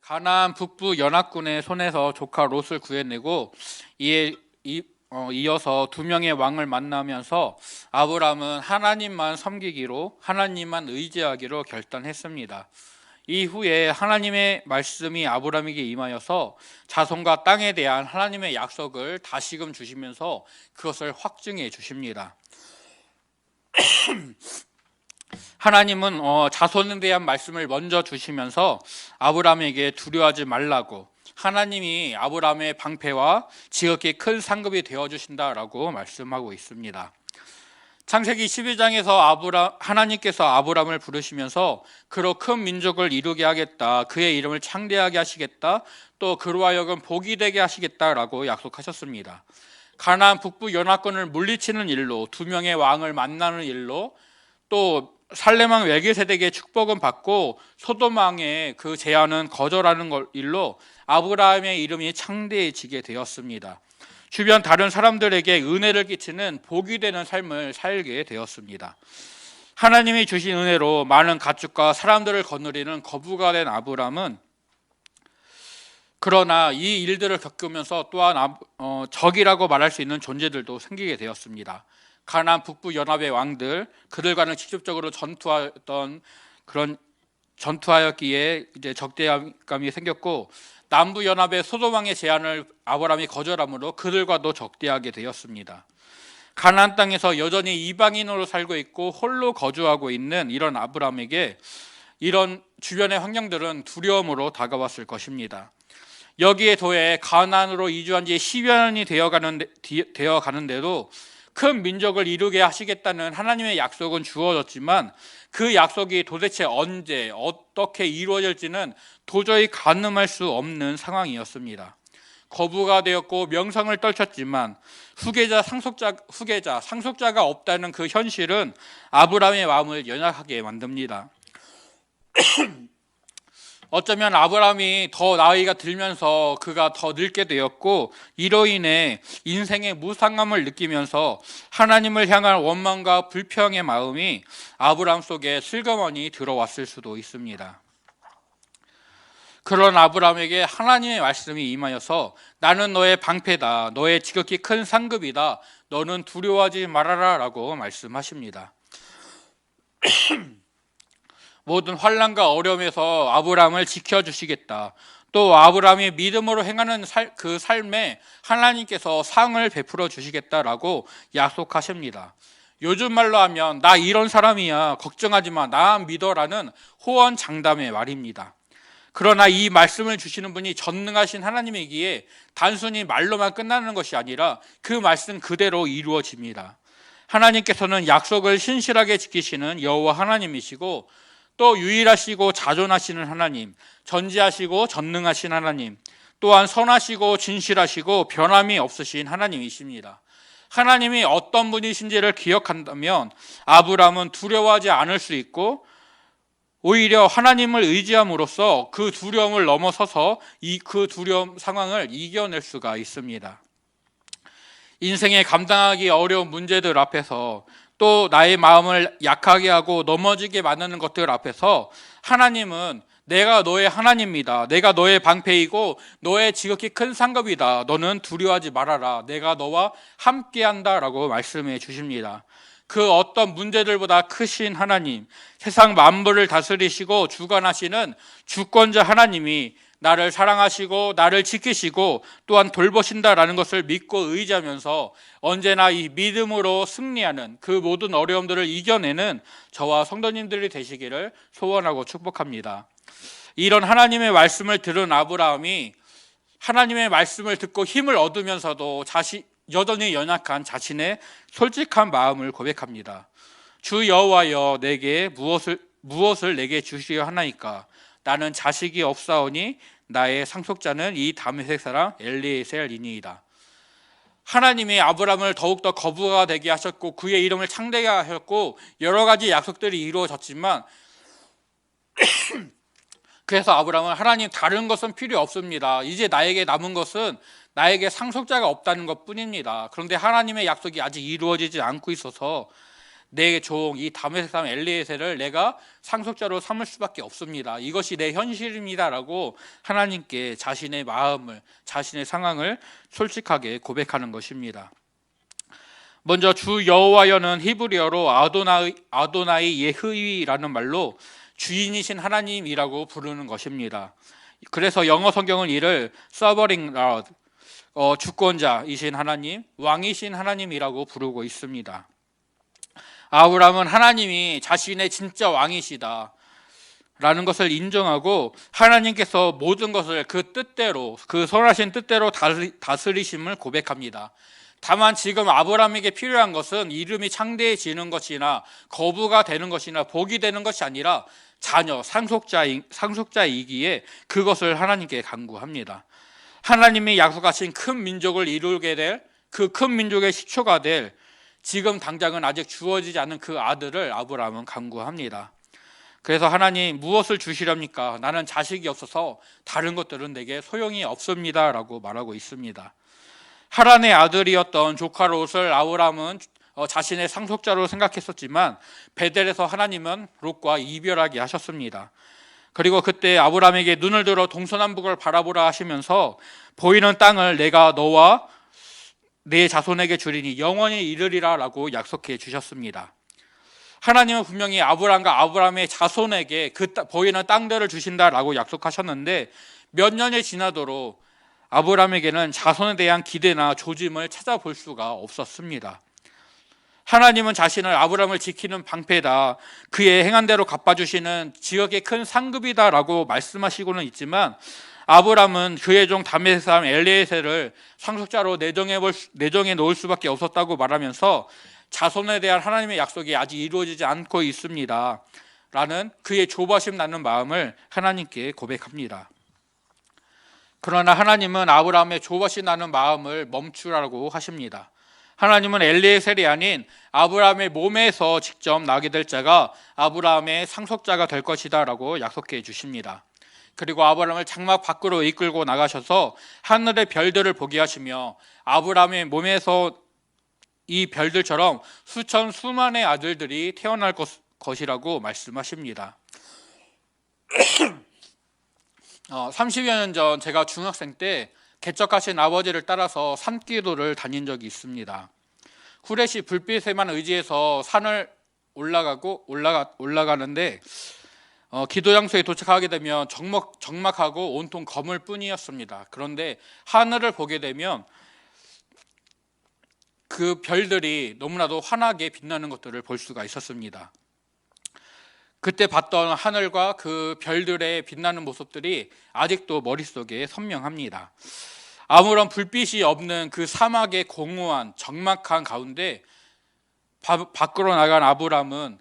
가나안 북부 연합군의 손에서 조카 롯을 구해내고 이에 이어서 두 명의 왕을 만나면서 아브람은 하나님만 섬기기로 하나님만 의지하기로 결단했습니다. 이후에 하나님의 말씀이 아브람에게 임하여서 자손과 땅에 대한 하나님의 약속을 다시금 주시면서 그것을 확증해 주십니다. 하나님은 자손에 대한 말씀을 먼저 주시면서 아브람에게 두려워하지 말라고, 하나님이 아브람의 방패와 지극히 큰 상급이 되어주신다라고 말씀하고 있습니다. 창세기 12장에서 하나님께서 아브람을 부르시면서 그로 큰 민족을 이루게 하겠다, 그의 이름을 창대하게 하시겠다, 또 그로 하여금 복이 되게 하시겠다라고 약속하셨습니다. 가나안 북부 연합군을 물리치는 일로, 두 명의 왕을 만나는 일로, 또 살렘왕 멜기세덱의 축복은 받고 소돔왕의 그 제안은 거절하는 일로 아브라함의 이름이 창대해지게 되었습니다. 주변 다른 사람들에게 은혜를 끼치는 복이 되는 삶을 살게 되었습니다. 하나님이 주신 은혜로 많은 가축과 사람들을 거느리는 거부가 된 아브람은, 그러나 이 일들을 겪으면서 또한 적이라고 말할 수 있는 존재들도 생기게 되었습니다. 가나안 북부 연합의 왕들, 그들과는 직접적으로 전투하였기에 이제 적대감이 생겼고, 남부 연합의 소돔 왕의 제안을 아브람이 거절함으로 그들과도 적대하게 되었습니다. 가나안 땅에서 여전히 이방인으로 살고 있고 홀로 거주하고 있는 이런 아브람에게 이런 주변의 환경들은 두려움으로 다가왔을 것입니다. 여기에 더해 가나안으로 이주한 지 10여 년이 되어 가는데도 큰 민족을 이루게 하시겠다는 하나님의 약속은 주어졌지만 그 약속이 도대체 언제 어떻게 이루어질지는 도저히 가늠할 수 없는 상황이었습니다. 거부가 되었고 명성을 떨쳤지만 상속자가 없다는 그 현실은 아브람의 마음을 연약하게 만듭니다. 어쩌면 아브람이 더 나이가 들면서 그가 더 늙게 되었고, 이로 인해 인생의 무상함을 느끼면서 하나님을 향한 원망과 불평의 마음이 아브람 속에 슬그머니 들어왔을 수도 있습니다. 그런 아브람에게 하나님의 말씀이 임하여서 나는 너의 방패다, 너의 지극히 큰 상급이다, 너는 두려워하지 말아라 라고 말씀하십니다. 모든 환난과 어려움에서 아브람을 지켜주시겠다, 또 아브람이 믿음으로 행하는 그 삶에 하나님께서 상을 베풀어 주시겠다라고 약속하십니다. 요즘 말로 하면 나 이런 사람이야, 걱정하지 마, 나 믿어라는 호언장담의 말입니다. 그러나 이 말씀을 주시는 분이 전능하신 하나님이기에 단순히 말로만 끝나는 것이 아니라 그 말씀 그대로 이루어집니다. 하나님께서는 약속을 신실하게 지키시는 여호와 하나님이시고, 또 유일하시고 자존하시는 하나님, 전지하시고 전능하신 하나님, 또한 선하시고 진실하시고 변함이 없으신 하나님이십니다. 하나님이 어떤 분이신지를 기억한다면 아브람은 두려워하지 않을 수 있고, 오히려 하나님을 의지함으로써 그 두려움을 넘어서서 그 두려움 상황을 이겨낼 수가 있습니다. 인생에 감당하기 어려운 문제들 앞에서, 또 나의 마음을 약하게 하고 넘어지게 만드는 것들 앞에서 하나님은 내가 너의 하나님이다, 내가 너의 방패이고 너의 지극히 큰 상급이다, 너는 두려워하지 말아라, 내가 너와 함께한다 라고 말씀해 주십니다. 그 어떤 문제들보다 크신 하나님, 세상 만물을 다스리시고 주관하시는 주권자 하나님이 나를 사랑하시고 나를 지키시고 또한 돌보신다라는 것을 믿고 의지하면서 언제나 이 믿음으로 승리하는, 그 모든 어려움들을 이겨내는 저와 성도님들이 되시기를 소원하고 축복합니다. 이런 하나님의 말씀을 들은 아브라함이 하나님의 말씀을 듣고 힘을 얻으면서도 여전히 연약한 자신의 솔직한 마음을 고백합니다. 주 여호와여, 내게 무엇을 내게 주시려 하나이까? 나는 자식이 없사오니 나의 상속자는 이 다메섹 사람 엘리에셀이니이다. 하나님이 아브람을 더욱더 거부가 되게 하셨고 그의 이름을 창대하게 하셨고 여러 가지 약속들이 이루어졌지만 그래서 아브람은 하나님, 다른 것은 필요 없습니다. 이제 나에게 남은 것은 나에게 상속자가 없다는 것 뿐입니다. 그런데 하나님의 약속이 아직 이루어지지 않고 있어서 내 종 이 다메섹 사람 엘리에셀을 내가 상속자로 삼을 수밖에 없습니다. 이것이 내 현실입니다라고 하나님께 자신의 마음을, 자신의 상황을 솔직하게 고백하는 것입니다. 먼저 주 여호와여는 히브리어로 아도나이 예흐위라는 말로 주인이신 하나님이라고 부르는 것입니다. 그래서 영어 성경은 이를 Sovereign Lord, 주권자이신 하나님, 왕이신 하나님이라고 부르고 있습니다. 아브라함은 하나님이 자신의 진짜 왕이시다 라는 것을 인정하고 하나님께서 모든 것을 그 뜻대로, 그 선하신 뜻대로 다스리심을 고백합니다. 다만 지금 아브라함에게 필요한 것은 이름이 창대해지는 것이나 거부가 되는 것이나 복이 되는 것이 아니라 자녀, 상속자이기에 그것을 하나님께 간구합니다. 하나님이 약속하신 큰 민족을 이루게 될, 그 큰 민족의 시초가 될, 지금 당장은 아직 주어지지 않은 그 아들을 아브라함은 간구합니다. 그래서 하나님, 무엇을 주시렵니까? 나는 자식이 없어서 다른 것들은 내게 소용이 없습니다 라고 말하고 있습니다. 하란의 아들이었던 조카 롯을 아브라함은 자신의 상속자로 생각했었지만 베델에서 하나님은 롯과 이별하게 하셨습니다. 그리고 그때 아브라함에게 눈을 들어 동서남북을 바라보라 하시면서 보이는 땅을 내가 너와 내 자손에게 주리니 영원히 이르리라 라고 약속해 주셨습니다. 하나님은 분명히 아브라함과 아브라함의 자손에게 그 보이는 땅들을 주신다라고 약속하셨는데 몇 년이 지나도록 아브라함에게는 자손에 대한 기대나 조짐을 찾아볼 수가 없었습니다. 하나님은 자신을 아브라함을 지키는 방패다, 그의 행한 대로 갚아주시는 지극히 큰 상급이다 라고 말씀하시고는 있지만 아브라함은 그의 종 다메섹 사람 엘리에셀을 상속자로 내정해 놓을 수밖에 없었다고 말하면서 자손에 대한 하나님의 약속이 아직 이루어지지 않고 있습니다 라는 그의 조바심 나는 마음을 하나님께 고백합니다. 그러나 하나님은 아브라함의 조바심 나는 마음을 멈추라고 하십니다. 하나님은 엘리에셀이 아닌 아브라함의 몸에서 직접 나게 될 자가 아브라함의 상속자가 될 것이다 라고 약속해 주십니다. 그리고 아브라함을 장막 밖으로 이끌고 나가셔서 하늘의 별들을 보게 하시며 아브라함의 몸에서 이 별들처럼 수만의 아들들이 태어날 것이라고 말씀하십니다. 30여 년 전 제가 중학생 때 개척하신 아버지를 따라서 산기도를 다닌 적이 있습니다. 후레쉬 불빛에만 의지해서 산을 올라가는데 기도 장소에 도착하게 되면 적막하고 온통 검을 뿐이었습니다. 그런데 하늘을 보게 되면 그 별들이 너무나도 환하게 빛나는 것들을 볼 수가 있었습니다. 그때 봤던 하늘과 그 별들의 빛나는 모습들이 아직도 머릿속에 선명합니다. 아무런 불빛이 없는 그 사막의 공허한 적막한 가운데 밖으로 나간 아브라함은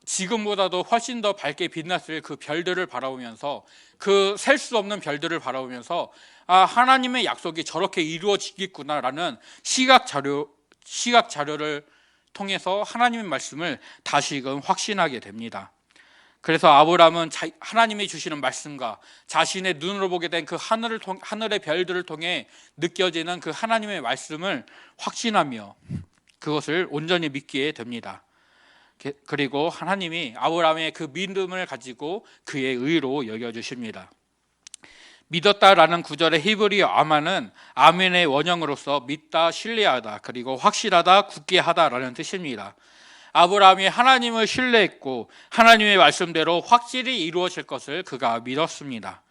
지금보다도 훨씬 더 밝게 빛났을 그 별들을 바라보면서, 그 셀 수 없는 별들을 바라보면서 하나님의 약속이 저렇게 이루어지겠구나라는 시각 자료를 통해서 하나님의 말씀을 다시금 확신하게 됩니다. 그래서 아브라함은 하나님이 주시는 말씀과 자신의 눈으로 보게 된 그 하늘의 별들을 통해 느껴지는 그 하나님의 말씀을 확신하며 그것을 온전히 믿게 됩니다. 그리고 하나님이 아브라함의 그 믿음을 가지고 그의 의로 여겨주십니다. 믿었다라는 구절의 히브리어 아만은 아멘의 원형으로서 믿다, 신뢰하다, 그리고 확실하다, 굳게 하다라는 뜻입니다. 아브라함이 하나님을 신뢰했고 하나님의 말씀대로 확실히 이루어질 것을 그가 믿었습니다.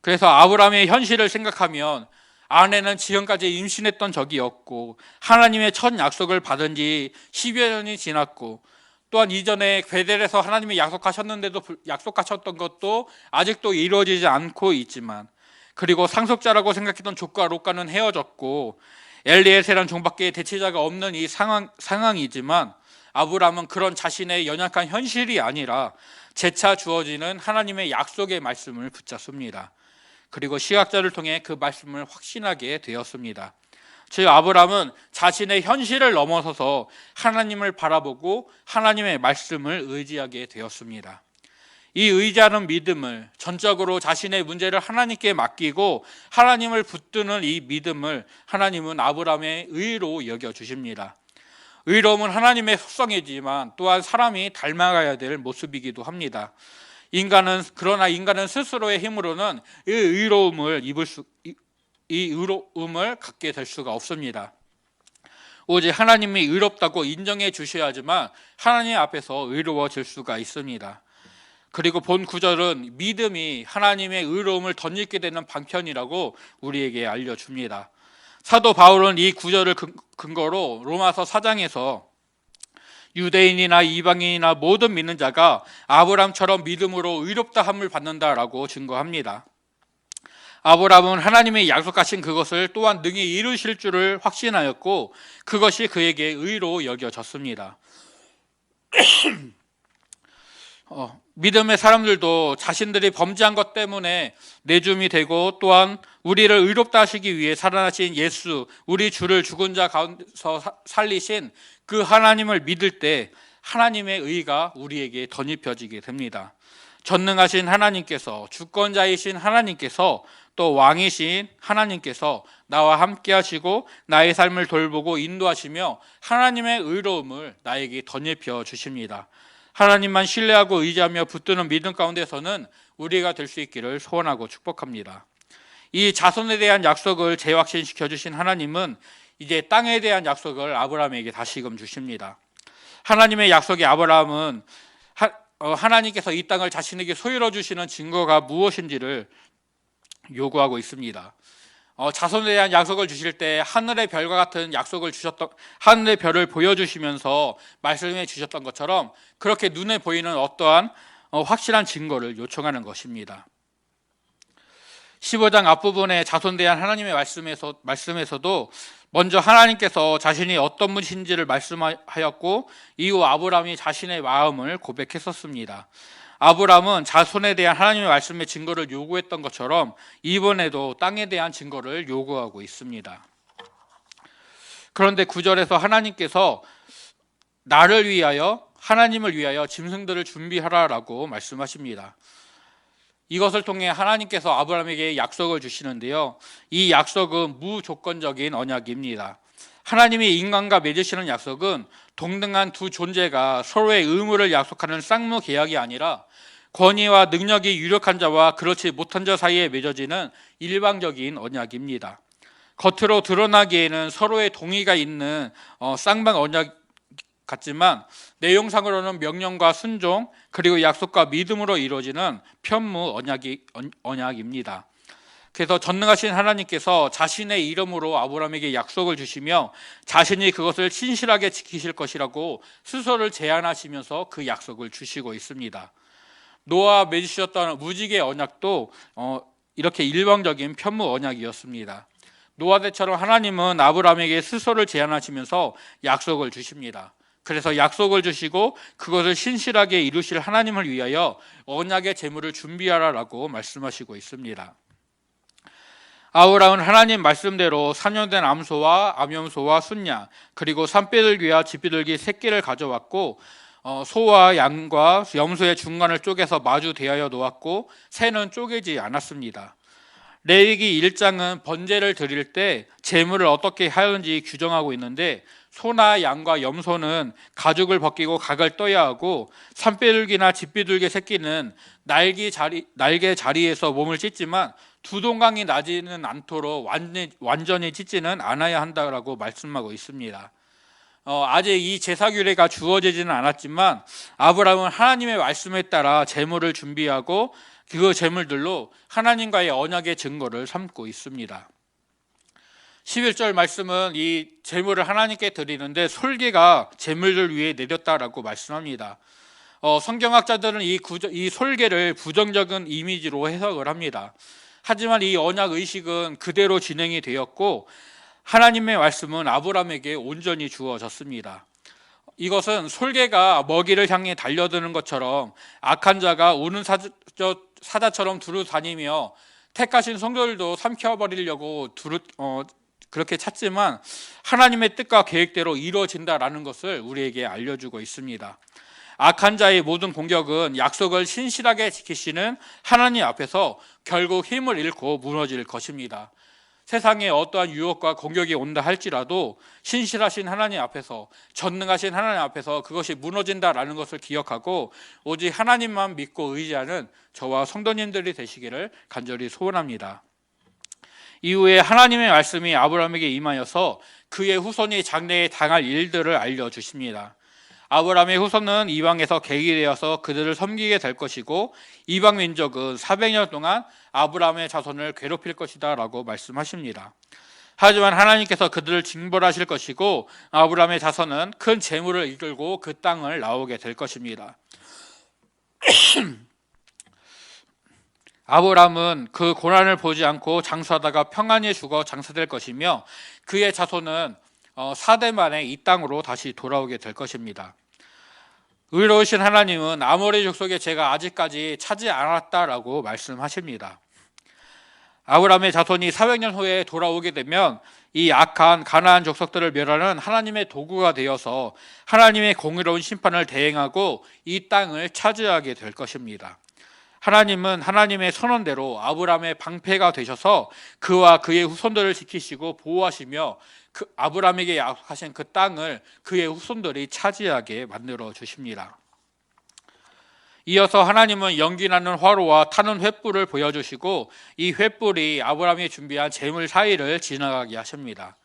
그래서 아브라함의 현실을 생각하면 아내는 지금까지 임신했던 적이 없고 하나님의 첫 약속을 받은 지 10여 년이 지났고 또한 이전에 베델에서 하나님이 약속하셨던 것도 아직도 이루어지지 않고 있지만, 그리고 상속자라고 생각했던 조카 롯과는 헤어졌고 엘리에셀이라는 종밖에 대체자가 없는 이 상황이지만 아브라함은 그런 자신의 연약한 현실이 아니라 재차 주어지는 하나님의 약속의 말씀을 붙잡습니다. 그리고 시각자를 통해 그 말씀을 확신하게 되었습니다. 즉 아브라함은 자신의 현실을 넘어서서 하나님을 바라보고 하나님의 말씀을 의지하게 되었습니다. 이 의지하는 믿음을, 전적으로 자신의 문제를 하나님께 맡기고 하나님을 붙드는 이 믿음을 하나님은 아브라함의 의로 여겨주십니다. 의로움은 하나님의 속성이지만 또한 사람이 닮아가야 될 모습이기도 합니다. 그러나 인간은 스스로의 힘으로는 이 의로움을 갖게 될 수가 없습니다. 오직 하나님이 의롭다고 인정해 주셔야지만 하나님 앞에서 의로워질 수가 있습니다. 그리고 본 구절은 믿음이 하나님의 의로움을 덧입게 되는 방편이라고 우리에게 알려줍니다. 사도 바울은 이 구절을 근거로 로마서 4장에서 유대인이나 이방인이나 모든 믿는 자가 아브라함처럼 믿음으로 의롭다함을 받는다라고 증거합니다. 아브라함은 하나님의 약속하신 그것을 또한 능히 이루실 줄을 확신하였고 그것이 그에게 의로 여겨졌습니다. 믿음의 사람들도 자신들이 범죄한 것 때문에 내줌이 되고 또한 우리를 의롭다 하시기 위해 살아나신 예수, 우리 주를 죽은 자 가운데서 살리신 그 하나님을 믿을 때 하나님의 의가 우리에게 덧입혀지게 됩니다. 전능하신 하나님께서, 주권자이신 하나님께서, 또 왕이신 하나님께서 나와 함께 하시고 나의 삶을 돌보고 인도하시며 하나님의 의로움을 나에게 덧입혀 주십니다. 하나님만 신뢰하고 의지하며 붙드는 믿음 가운데서는 우리가 될 수 있기를 소원하고 축복합니다. 이 자손에 대한 약속을 재확신시켜 주신 하나님은 이제 땅에 대한 약속을 아브라함에게 다시금 주십니다. 하나님의 약속이 아브라함은 하나님께서 이 땅을 자신에게 소유로 주시는 증거가 무엇인지를 요구하고 있습니다. 자손에 대한 약속을 주실 때 하늘의 별과 같은 약속을 하늘의 별을 보여주시면서 말씀해 주셨던 것처럼 그렇게 눈에 보이는 어떠한 확실한 증거를 요청하는 것입니다. 15장 앞부분에 자손에 대한 하나님의 말씀에서도 먼저 하나님께서 자신이 어떤 분이신지를 말씀하였고 이후 아브라함이 자신의 마음을 고백했었습니다. 아브라함은 자손에 대한 하나님의 말씀의 증거를 요구했던 것처럼 이번에도 땅에 대한 증거를 요구하고 있습니다. 그런데 9절에서 하나님께서 하나님을 위하여 짐승들을 준비하라라고 말씀하십니다. 이것을 통해 하나님께서 아브라함에게 약속을 주시는데요. 이 약속은 무조건적인 언약입니다. 하나님이 인간과 맺으시는 약속은 동등한 두 존재가 서로의 의무를 약속하는 쌍무 계약이 아니라 권위와 능력이 유력한 자와 그렇지 못한 자 사이에 맺어지는 일방적인 언약입니다. 겉으로 드러나기에는 서로의 동의가 있는 쌍방 언약 같지만 내용상으로는 명령과 순종 그리고 약속과 믿음으로 이루어지는 편무 언약입니다. 그래서 전능하신 하나님께서 자신의 이름으로 아브라함에게 약속을 주시며 자신이 그것을 신실하게 지키실 것이라고 스스로를 제안하시면서 그 약속을 주시고 있습니다. 노아와 맺으셨던 무지개 언약도 이렇게 일방적인 편무 언약이었습니다. 노아 때처럼 하나님은 아브라함에게 스스로를 제안하시면서 약속을 주십니다. 그래서 약속을 주시고 그것을 신실하게 이루실 하나님을 위하여 언약의 제물을 준비하라라고 말씀하시고 있습니다. 아브라함은 하나님 말씀대로 사냥된 암소와 암염소와 순양 그리고 산비둘기와 집비둘기 새끼를 가져왔고 소와 양과 염소의 중간을 쪼개서 마주 대하여 놓았고 새는 쪼개지 않았습니다. 레위기 1장은 번제를 드릴 때 제물을 어떻게 하는지 규정하고 있는데 소나 양과 염소는 가죽을 벗기고 각을 떠야 하고 산비둘기나 집비둘기 새끼는 날개 자리에서 몸을 찢지만 두 동강이 나지는 않도록 완전히 찢지는 않아야 한다라고 말씀하고 있습니다. 아직 이 제사 규례가 주어지지는 않았지만 아브라함은 하나님의 말씀에 따라 제물을 준비하고 그 제물들로 하나님과의 언약의 증거를 삼고 있습니다. 11절 말씀은 이 제물을 하나님께 드리는데 솔개가 제물들 위에 내렸다라고 말씀합니다. 성경학자들은 이 솔개를 부정적인 이미지로 해석을 합니다. 하지만 이 언약 의식은 그대로 진행이 되었고 하나님의 말씀은 아브라함에게 온전히 주어졌습니다. 이것은 솔개가 먹이를 향해 달려드는 것처럼 악한 자가 우는 사자처럼 두루 다니며 택하신 성도들도 삼켜버리려고 그렇게 찾지만 하나님의 뜻과 계획대로 이루어진다라는 것을 우리에게 알려주고 있습니다. 악한 자의 모든 공격은 약속을 신실하게 지키시는 하나님 앞에서 결국 힘을 잃고 무너질 것입니다. 세상에 어떠한 유혹과 공격이 온다 할지라도 신실하신 하나님 앞에서, 전능하신 하나님 앞에서 그것이 무너진다라는 것을 기억하고 오직 하나님만 믿고 의지하는 저와 성도님들이 되시기를 간절히 소원합니다. 이후에 하나님의 말씀이 아브라함에게 임하여서 그의 후손이 장래에 당할 일들을 알려주십니다. 아브라함의 후손은 이방에서 계기되어서 그들을 섬기게 될 것이고 이방 민족은 400년 동안 아브라함의 자손을 괴롭힐 것이다 라고 말씀하십니다. 하지만 하나님께서 그들을 징벌하실 것이고 아브라함의 자손은 큰 재물을 이끌고 그 땅을 나오게 될 것입니다. 아브라함은 그 고난을 보지 않고 장수하다가 평안히 죽어 장사될 것이며 그의 자손은 4대 만에 이 땅으로 다시 돌아오게 될 것입니다. 의로우신 하나님은 아모리 족속의 죄가 아직까지 차지 않았다라고 말씀하십니다. 아브라함의 자손이 400년 후에 돌아오게 되면 이 악한 가나안 족속들을 멸하는 하나님의 도구가 되어서 하나님의 공의로운 심판을 대행하고 이 땅을 차지하게 될 것입니다. 하나님은 하나님의 선언대로 아브라함의 방패가 되셔서 그와 그의 후손들을 지키시고 보호하시며 아브라함에게 약속하신 그 땅을 그의 후손들이 차지하게 만들어 주십니다. 이어서 하나님은 연기나는 화로와 타는 횃불을 보여주시고 이 횃불이 아브라함이 준비한 재물 사이를 지나가게 하십니다.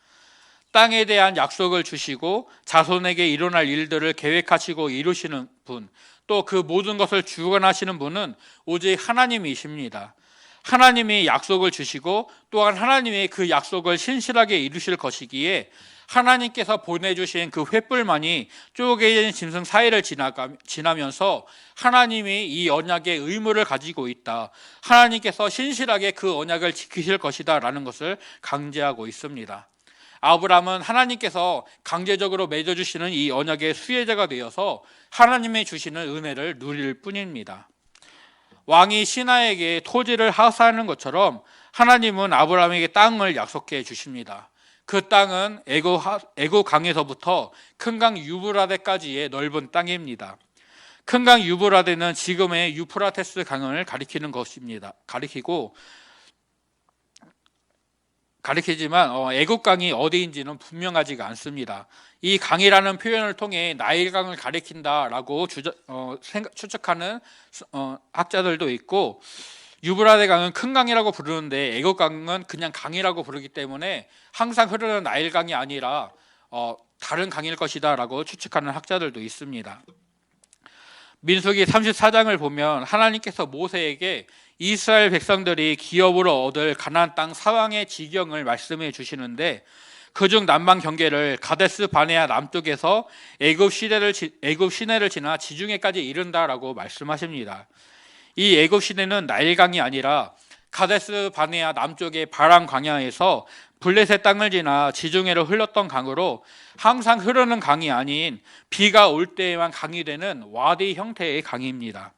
땅에 대한 약속을 주시고 자손에게 일어날 일들을 계획하시고 이루시는 분, 또 그 모든 것을 주관하시는 분은 오직 하나님이십니다. 하나님이 약속을 주시고 또한 하나님이 그 약속을 신실하게 이루실 것이기에 하나님께서 보내주신 그 횃불만이 쪼개진 짐승 사이를 지나면서 하나님이 이 언약의 의무를 가지고 있다, 하나님께서 신실하게 그 언약을 지키실 것이다 라는 것을 강제하고 있습니다. 아브라함은 하나님께서 강제적으로 맺어주시는 이 언약의 수혜자가 되어서 하나님이 주시는 은혜를 누릴 뿐입니다. 왕이 신하에게 토지를 하사하는 것처럼 하나님은 아브라함에게 땅을 약속해 주십니다. 그 땅은 애굽 강에서부터 큰 강 유브라데까지의 넓은 땅입니다. 큰 강 유브라데는 지금의 유프라테스 강을 가리키는 것입니다. 가리키지만 애굽 강이 어디인지는 분명하지가 않습니다. 이 강이라는 표현을 통해 나일강을 가리킨다라고 추측하는 학자들도 있고, 유브라데 강은 큰 강이라고 부르는데 애굽 강은 그냥 강이라고 부르기 때문에 항상 흐르는 나일강이 아니라 다른 강일 것이다 라고 추측하는 학자들도 있습니다. 민수기 34장을 보면 하나님께서 모세에게 이스라엘 백성들이 기업으로 얻을 가나안 땅 사왕의 지경을 말씀해 주시는데 그중 남방 경계를 가데스 바네아 남쪽에서 애굽 시내를 지나 지중해까지 이른다라고 말씀하십니다. 이 애굽 시내는 나일강이 아니라 가데스 바네아 남쪽의 바람 광야에서 블레셋 땅을 지나 지중해로 흘렀던 강으로 항상 흐르는 강이 아닌 비가 올 때에만 강이 되는 와디 형태의 강입니다.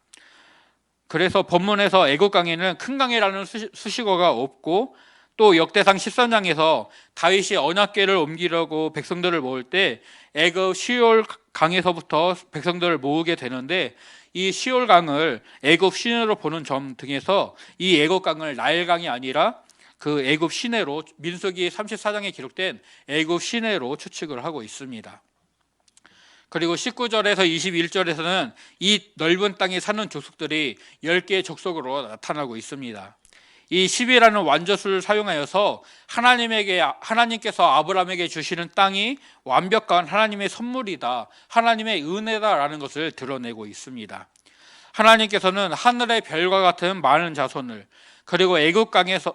그래서 본문에서 애굽 강에는 큰 강이라는 수식어가 없고, 또 역대상 13장에서 다윗이 언약궤를 옮기려고 백성들을 모을 때 애굽 시올 강에서부터 백성들을 모으게 되는데 이 시올 강을 애굽 시내로 보는 점 등에서 이 애굽 강을 나일강이 아니라 그 애굽 시내로, 민수기 34장에 기록된 애굽 시내로 추측을 하고 있습니다. 그리고 19절에서 21절에서는 이 넓은 땅에 사는 족속들이 10개의 족속으로 나타나고 있습니다. 이 10이라는 완저수를 사용하여서 하나님께서 아브라함에게 주시는 땅이 완벽한 하나님의 선물이다, 하나님의 은혜다라는 것을 드러내고 있습니다. 하나님께서는 하늘의 별과 같은 많은 자손을, 그리고 애굽 강에서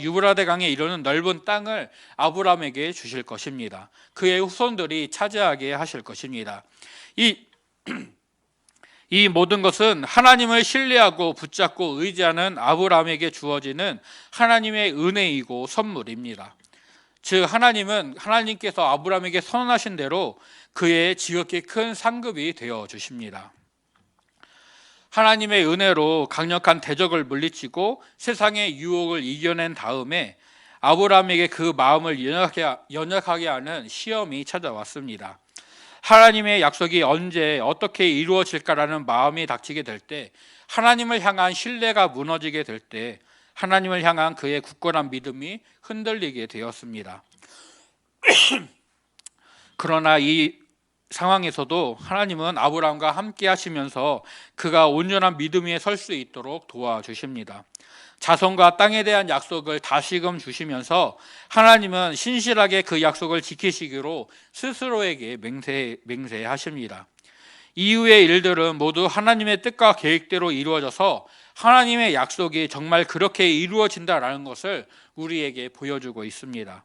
유브라데 강에 이르는 넓은 땅을 아브라함에게 주실 것입니다. 그의 후손들이 차지하게 하실 것입니다. 이 모든 것은 하나님을 신뢰하고 붙잡고 의지하는 아브라함에게 주어지는 하나님의 은혜이고 선물입니다. 즉 하나님께서 아브라함에게 선언하신 대로 그의 지극히 큰 상급이 되어 주십니다. 하나님의 은혜로 강력한 대적을 물리치고 세상의 유혹을 이겨낸 다음에 아브라함에게 그 마음을 연약하게 하는 시험이 찾아왔습니다. 하나님의 약속이 언제 어떻게 이루어질까라는 마음이 닥치게 될 때, 하나님을 향한 신뢰가 무너지게 될 때 하나님을 향한 그의 굳건한 믿음이 흔들리게 되었습니다. 그러나 이 상황에서도 하나님은 아브라함과 함께 하시면서 그가 온전한 믿음 위에 설 수 있도록 도와주십니다. 자손과 땅에 대한 약속을 다시금 주시면서 하나님은 신실하게 그 약속을 지키시기로 스스로에게 맹세하십니다. 이후의 일들은 모두 하나님의 뜻과 계획대로 이루어져서 하나님의 약속이 정말 그렇게 이루어진다라는 것을 우리에게 보여주고 있습니다.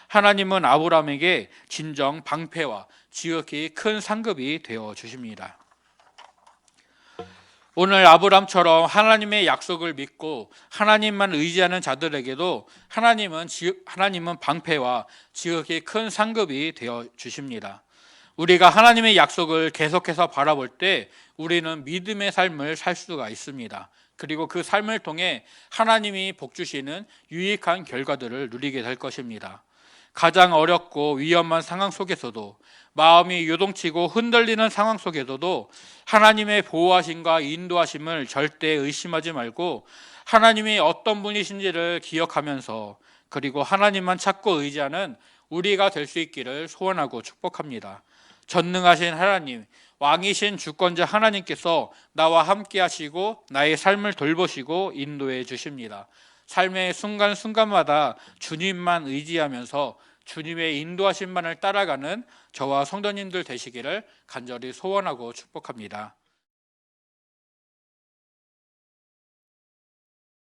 하나님은 아브라함에게 진정 방패와 지극히 큰 상급이 되어 주십니다. 오늘 아브라함처럼 하나님의 약속을 믿고 하나님만 의지하는 자들에게도 하나님은 방패와 지극히 큰 상급이 되어 주십니다. 우리가 하나님의 약속을 계속해서 바라볼 때 우리는 믿음의 삶을 살 수가 있습니다. 그리고 그 삶을 통해 하나님이 복 주시는 유익한 결과들을 누리게 될 것입니다. 가장 어렵고 위험한 상황 속에서도, 마음이 요동치고 흔들리는 상황 속에서도 하나님의 보호하심과 인도하심을 절대 의심하지 말고 하나님이 어떤 분이신지를 기억하면서, 그리고 하나님만 찾고 의지하는 우리가 될 수 있기를 소원하고 축복합니다. 전능하신 하나님, 왕이신 주권자 하나님께서 나와 함께 하시고 나의 삶을 돌보시고 인도해 주십니다. 삶의 순간순간마다 주님만 의지하면서 주님의 인도하심만을 따라가는 저와 성도님들 되시기를 간절히 소원하고 축복합니다.